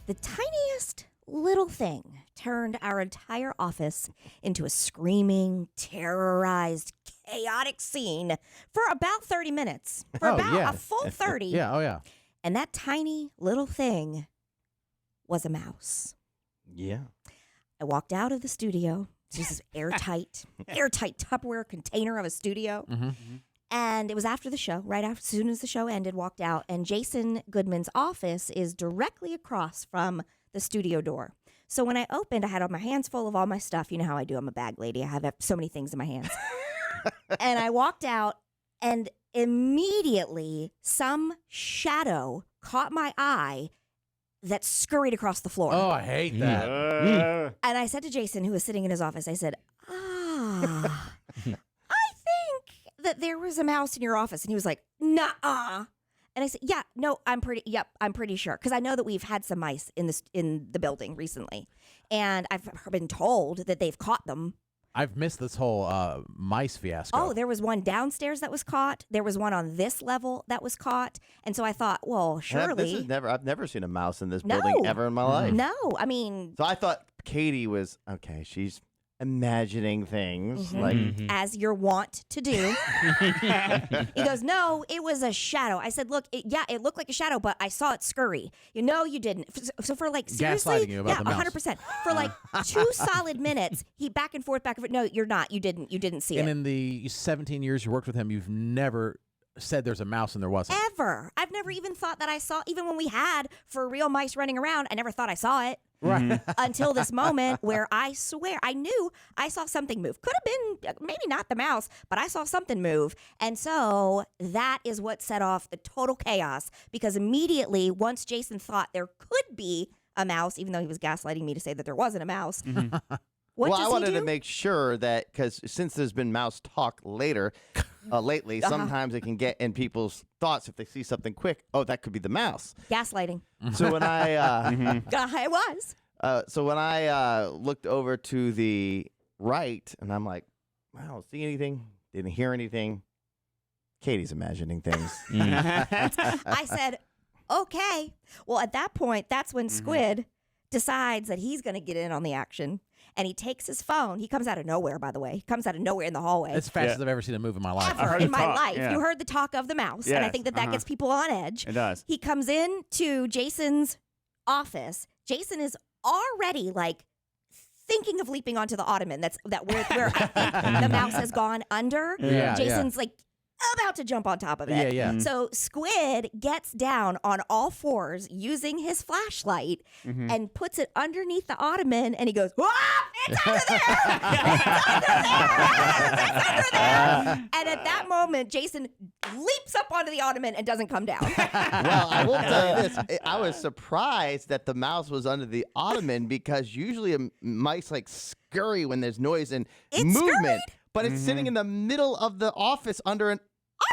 The tiniest little thing turned our entire office into a screaming, terrorized, chaotic scene for about 30 minutes. For a full 30. Yeah, oh yeah. And that tiny little thing was a mouse. Yeah. I walked out of the studio. It's this airtight Tupperware container of a studio. Mm-hmm. And it was after the show, as soon as the show ended, walked out. And Jason Goodman's office is directly across from the studio door. So when I opened, I had all my hands full of all my stuff. You know how I do. I'm a bag lady. I have so many things in my hands. And I walked out, and immediately some shadow caught my eye that scurried across the floor. Oh, I hate that. And I said to Jason, who was sitting in his office, I said, I think that there was a mouse in your office. And he was like, nuh-uh. And I said, I'm pretty sure. Because I know that we've had some mice in the building recently. And I've been told that they've caught them. I've missed this whole mice fiasco. Oh, there was one downstairs that was caught. There was one on this level that was caught. And so I thought, well, surely. I've never seen a mouse in this building ever in my life. No, I mean. So I thought Katie was, okay, she's imagining things. As you're wont to do. He goes, no, it was a shadow. I said, look, it looked like a shadow, but I saw it scurry. You didn't. So for like, seriously, gaslighting you about the mouse. 100%. For like 2 solid minutes, he back and forth. No, you're not. You didn't see it. And in the 17 years you worked with him, you've never said there's a mouse and there wasn't. Ever. I've never even thought that I saw, even when we had for real mice running around, I never thought I saw it. Right. Until this moment where I swear I knew I saw something move. Could have been maybe not the mouse, but I saw something move. And so that is what set off the total chaos, because immediately once Jason thought there could be a mouse, even though he was gaslighting me to say that there wasn't a mouse. I wanted to make sure that, because since there's been mouse talk lately, sometimes it can get in people's thoughts if they see something quick. Oh, that could be the mouse. Gaslighting. So when I I was. So when I looked over to the right, and I'm like, I don't see anything, didn't hear anything. Katie's imagining things. I said, okay. Well, at that point, that's when Squid decides that he's going to get in on the action. And he takes his phone. He comes out of nowhere, by the way. He comes out of nowhere in the hallway. It's the fastest I've ever seen him move in my life. Ever in my life. Yeah. You heard the talk of the mouse. Yes. And I think that gets people on edge. It does. He comes into Jason's office. Jason is already like thinking of leaping onto the ottoman. Where I think the mouse has gone under. Yeah, Jason's like about to jump on top of it. Yeah. So Squid gets down on all fours using his flashlight and puts it underneath the ottoman, and he goes, it's under there! It's under there! It's under there! And at that moment, Jason leaps up onto the ottoman and doesn't come down. Well, I will tell you this. I was surprised that the mouse was under the ottoman, because usually mice like scurry when there's noise and movement. Scurried? But it's sitting in the middle of the office under an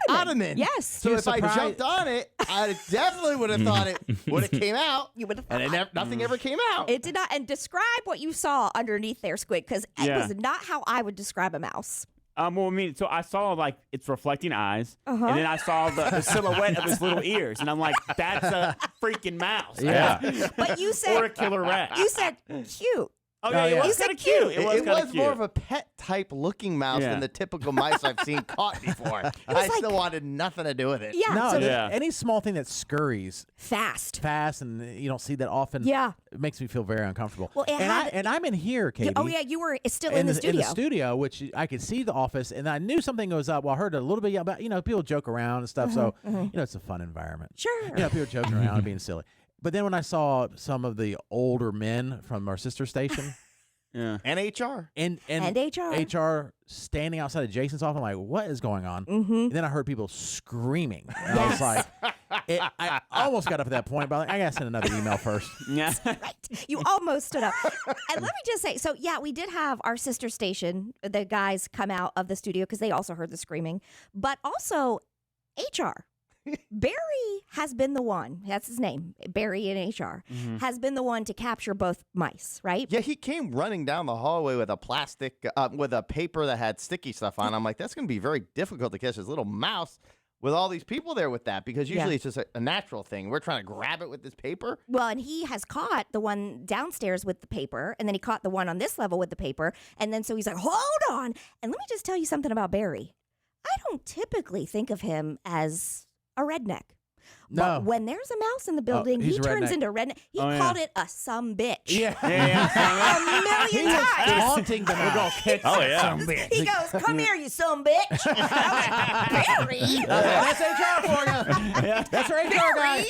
ottoman. Yes. So if I jumped on it, I definitely would have thought it would have came out. You would have thought. And nothing ever came out. It did not. And describe what you saw underneath there, Squid, because it was not how I would describe a mouse. So I saw like its reflecting eyes, and then I saw the silhouette of its little ears, and I'm like, that's a freaking mouse. Yeah. But you said, or a killer rat. You said cute. Oh, yeah, it was kind of cute. It was more of a pet type looking mouse than the typical mice I've seen caught before. I still wanted nothing to do with it. Yeah. No, any small thing that scurries fast, and you don't see that often. Yeah. It makes me feel very uncomfortable. Well, and I'm in here, Katie. Oh yeah, you were still in the studio. In the studio, which I could see the office, and I knew something was up. Well, I heard a little bit about people joke around and stuff. So it's a fun environment. Sure. People joking around and being silly. But then when I saw some of the older men from our sister station. Yeah. And HR. And HR. HR standing outside of Jason's office. I'm like, what is going on? And then I heard people screaming. And I was like, I almost got up at that point, but I got to send another email first. Yeah. Right. You almost stood up. And let me just say, so yeah, we did have our sister station, the guys come out of the studio because they also heard the screaming, but also HR. Barry has been the one, that's his name, Barry in HR, has been the one to capture both mice, right? Yeah, he came running down the hallway with with a paper that had sticky stuff on. I'm like, that's going to be very difficult to catch this little mouse. with all these people there with that, because usually it's just a natural thing. We're trying to grab it with this paper. Well, and he has caught the one downstairs with the paper, and then he caught the one on this level with the paper, and then so he's like, hold on. And let me just tell you something about Barry. I don't typically think of him as a redneck. No. But when there's a mouse in the building, he's he a turns redneck. into redneck. He called it a some bitch. Yeah. A million times. Haunting the mouse. Oh, yeah. He goes, come here, you some bitch. And I'm like, Barry? That's HR for you. That's our HR guy.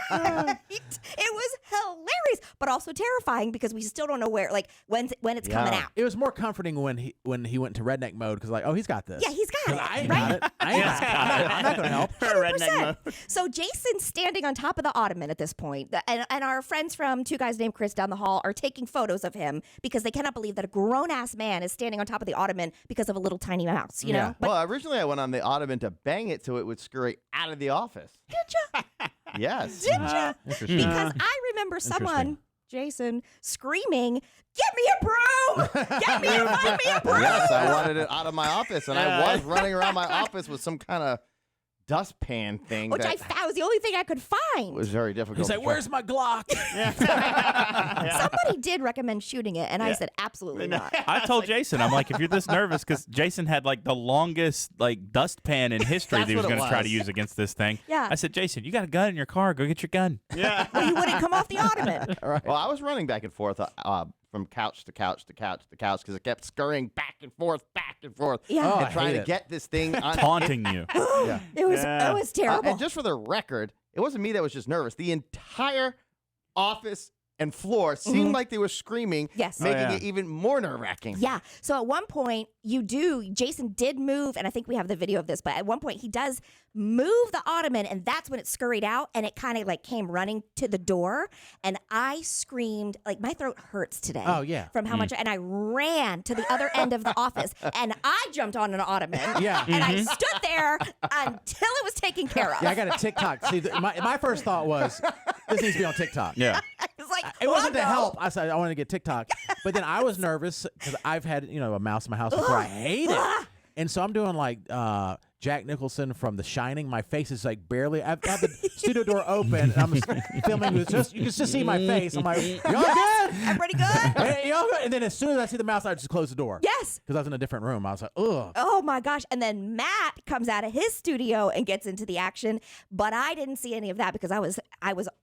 Right? It was hilarious, but also terrifying because we still don't know where, like, when it's coming out. It was more comforting when he went to redneck mode because, like, oh, he's got this. Yeah, he's got it. I ain't right? got it. I ain't got it. I'm not going to help. 100%. So Jason's standing on top of the ottoman at this point, and our friends from Two Guys Named Chris down the hall are taking photos of him because they cannot believe that a grown-ass man is standing on top of the ottoman because of a little tiny mouse, you know? But well, originally I went on the ottoman to bang it so it would scurry out of the office. did you? Yes. Did you? Interesting. Because I remember someone, Jason, screaming, "Get me a broom! Find me a broom!" Yes, I wanted it out of my office, and I was running around my office with some kind of dustpan thing Which that I found was the only thing I could find. was very difficult. He's like, to where's my Glock? Somebody did recommend shooting it, and I said absolutely not. I told Jason, I'm like, if you're this nervous, because Jason had like the longest like dustpan in history that he was what it going to try to was. use against this thing. Yeah. I said, Jason, you got a gun in your car. Go get your gun. Yeah. Well, he wouldn't come off the ottoman. Well, I was running back and forth from couch to couch to couch to couch because it kept scurrying back and forth. Yeah. Oh, and I trying hate to it. get this thing on. Taunting you. Yeah. It was terrible. And just for the record, it wasn't me that was just nervous. The entire office and floor seemed like they were screaming, Yes. making it even more nerve-wracking. Yeah. So at one point, Jason did move, and I think we have the video of this, but at one point he does move the ottoman, and that's when it scurried out, and it kind of like came running to the door, and I screamed, like my throat hurts today. Oh, yeah. From how much, and I ran to the other end of the office, and I jumped on an ottoman. Yeah. And I stood there until it was taken care of. Yeah, I got a TikTok. See, my first thought was, this needs to be on TikTok. Yeah. It's like, It wasn't oh, to no. help. I said I wanted to get TikTok, but then I was nervous because I've had a mouse in my house before. I hate it, and so I'm doing like Jack Nicholson from The Shining. My face is like barely. I've had the studio door open, and I'm filming with you can just see my face. I'm like, y'all good? Everybody good? Hey, y'all good? And then as soon as I see the mouse, I just close the door. Yes. Because I was in a different room. I was like, ugh. Oh my gosh. And then Matt comes out of his studio and gets into the action, but I didn't see any of that because I was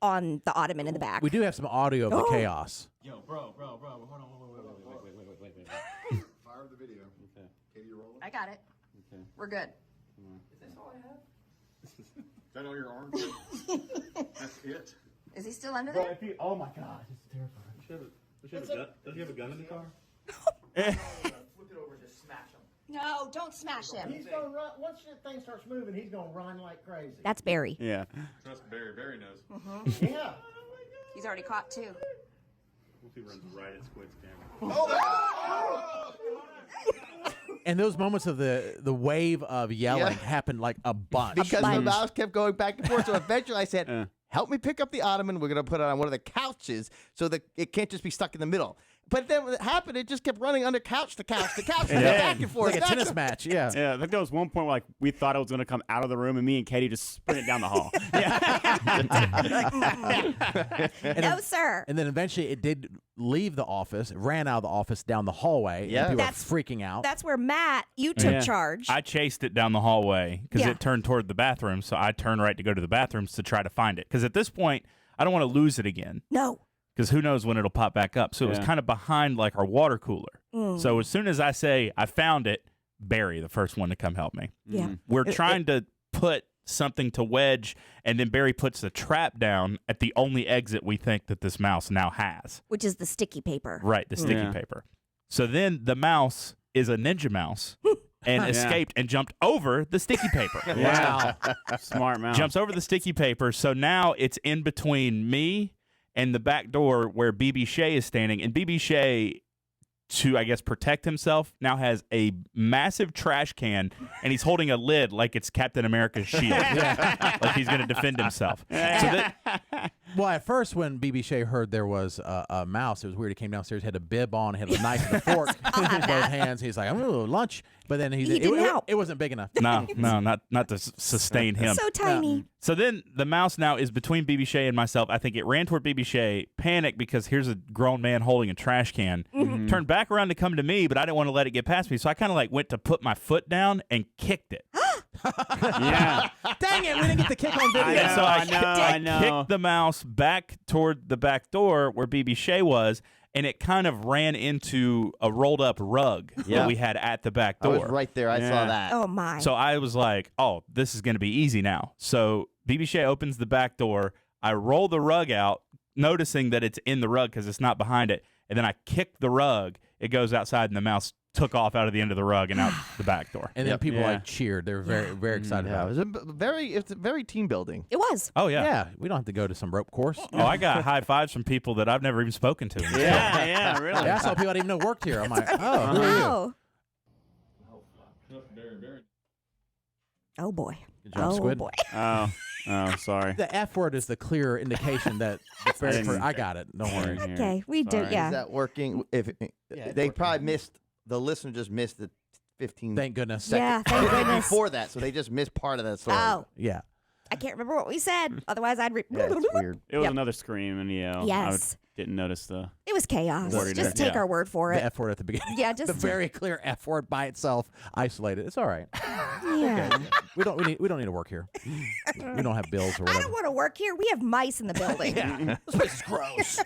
on the ottoman in the back. We do have some audio of the chaos. Yo, bro, hold on, wait. Fire the video. Okay. Katie, you rolling? I got it. Okay. We're good. Is this all I have? Is that all your arms? That's it? Is he still under there? Oh my God, it's terrifying. Does he have a gun in the car? Flip it over and just smash him. No, don't smash him. He's gonna run. Once that thing starts moving, he's gonna run like crazy. That's Barry. Yeah. Trust Barry. Barry knows. Yeah. He's already caught too. He runs right at Squid's camera. And those moments of the wave of yelling happened like a bunch. Because the bunch. mouse kept going back and forth. So eventually I said, help me pick up the ottoman. We're going to put it on one of the couches so that it can't just be stuck in the middle. But then when it happened, it just kept running under couch to couch to couch, back and forth. Like a tennis match, yeah. Yeah, I think there was one point where like we thought it was going to come out of the room, and me and Katie just sprinted down the hall. No, sir. And then eventually it did leave the office, it ran out of the office down the hallway. Yeah. And people That's- were freaking out. That's where Matt, you took Yeah. charge. I chased it down the hallway because Yeah. it turned toward the bathroom, so I turned right to go to the bathrooms to try to find it. Because at this point, I don't want to lose it again. No. Because who knows when it'll pop back up. So it was kind of behind like our water cooler. So as soon as I say I found it, Barry, the first one to come help me. Yeah. We're trying to put something to wedge, and then Barry puts the trap down at the only exit we think that this mouse now has. Which is the sticky paper. Right, the sticky paper. So then the mouse is a ninja mouse and escaped and jumped over the sticky paper. Wow. Smart mouse. Jumps over the sticky paper. So now it's in between me and the back door where BB Shea is standing. And BB Shea, to, I guess, protect himself, now has a massive trash can, and he's holding a lid like it's Captain America's shield. Like he's going to defend himself. So Well, at first, when BB Shea heard there was a mouse, it was weird. He came downstairs, had a bib on, had a knife and a fork in both hands. He's like, "I'm gonna lunch," but then He didn't help. It wasn't big enough. No, not to sustain him. So tiny. So then the mouse now is between BB Shea and myself. I think it ran toward BB Shea, panicked because here's a grown man holding a trash can, turned back around to come to me, but I didn't want to let it get past me. So I kind of like went to put my foot down and kicked it. Yeah. Dang it, we didn't get the kick on video. I know. Kicked the mouse back toward the back door where BB Shea was, and it kind of ran into a rolled up rug that we had at the back I door. was right there. I saw that. Oh my. So I was like, oh, this is going to be easy now. So BB Shea opens the back door. I roll the rug out, noticing that it's in the rug because it's not behind it. And then I kick the rug. It goes outside, and the mouse took off out of the end of the rug and out the back door. And then people like cheered. They were very excited Yeah, about it. it's very team building. It was. Oh, yeah. Yeah, we don't have to go to some rope course. Oh, I got high fives from people that I've never even spoken to. Yeah, really. Yeah, I saw people I didn't even know worked here. I'm like, oh, who are you? Wow. Oh boy. Good job, Oh Squid. boy. Oh, sorry. The F word is the clear indication that the very didn't- I got it. Don't worry. Okay, we do. Sorry. Yeah. Is that working? If they probably missed, the listener just missed the 15 Thank goodness. Yeah. Thank goodness. before that, so they just missed part of that story. Oh, Yeah. I can't remember what we said. Otherwise, I'd. Yeah, it's weird. It was Yep. another scream and yell. Yes. I didn't notice the. It was chaos. Worded Just it. take Yeah. our word for The it. F word at the beginning. Yeah, just the very clear F word by itself, isolated. It's all right. Yeah. We don't need to work here. We don't have bills or I whatever. don't want to work here. We have mice in the building. This place is gross.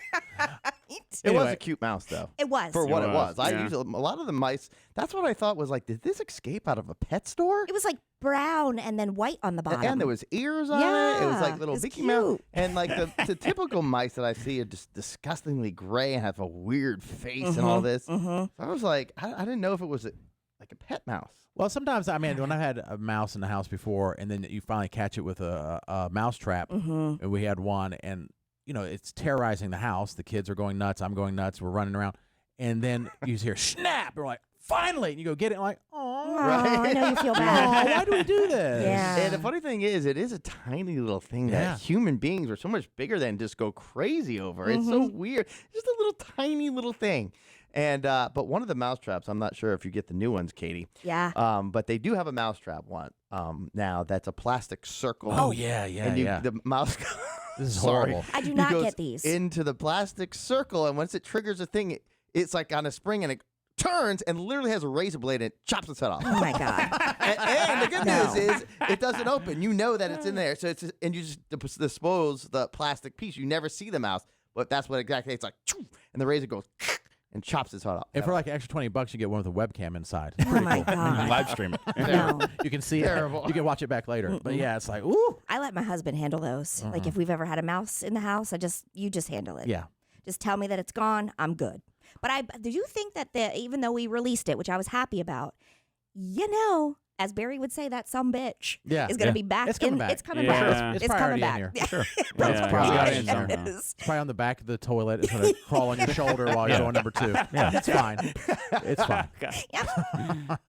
It was Anyway. a cute mouse, though. It was. For what it was, was. I yeah. usually, a lot of the mice, that's what I thought was like, did this escape out of a pet store? It was like brown and then white on the bottom. And there was ears on it. It was Yeah, like little it's Mickey Mouse. cute. And like the typical mice that I see are just disgustingly gray and have a weird face and all this. So I was like, I didn't know if it was like a pet mouse. Well, sometimes, I mean, when I've had a mouse in the house before, and then you finally catch it with a mouse trap, and we had one, and, you know, it's terrorizing the house. The kids are going nuts. I'm going nuts. We're running around. And then you hear snap. We're like, finally. And you go get it. And like, oh, I know you feel bad. why do we do this? Yeah. And the funny thing is, it is a tiny little thing Yeah. that human beings are so much bigger than just go crazy over. It's so weird. Just a little tiny little thing. And but one of the mouse traps, I'm not sure if you get the new ones, Katie. Yeah. But they do have a mouse trap one now that's a plastic circle. Oh, yeah, yeah, and yeah. the mouse. This is Sorry. horrible. I do He not goes get these. into the plastic circle, and once it triggers a thing, it's like on a spring, and it turns and literally has a razor blade and chops its head off. Oh my god. And the good No. news is it doesn't open. You know that it's in there, so it's and you just dispose the plastic piece. You never see the mouse, but that's what exactly it's like. And the razor goes and chops its head off. And for like an extra $20, you get one with a webcam inside. Oh my god. Live stream it. No. You can see Terrible. it. You can watch it back later. But yeah, it's like, ooh. I let my husband handle those. Like if we've ever had a mouse in the house, you just handle it. Yeah. Just tell me that it's gone. I'm good. But do you think that even though we released it, which I was happy about, as Barry would say, that some bitch Yeah, is going to yeah. be back. It's coming back. It's coming Yeah. back. It's It's probably coming already back. in here. Yeah. Yeah, probably got got it in somehow. It is. It's probably on the back of the toilet. It's going to crawl on your shoulder while you're doing number 2. Yeah, it's fine. It's fine. Yep.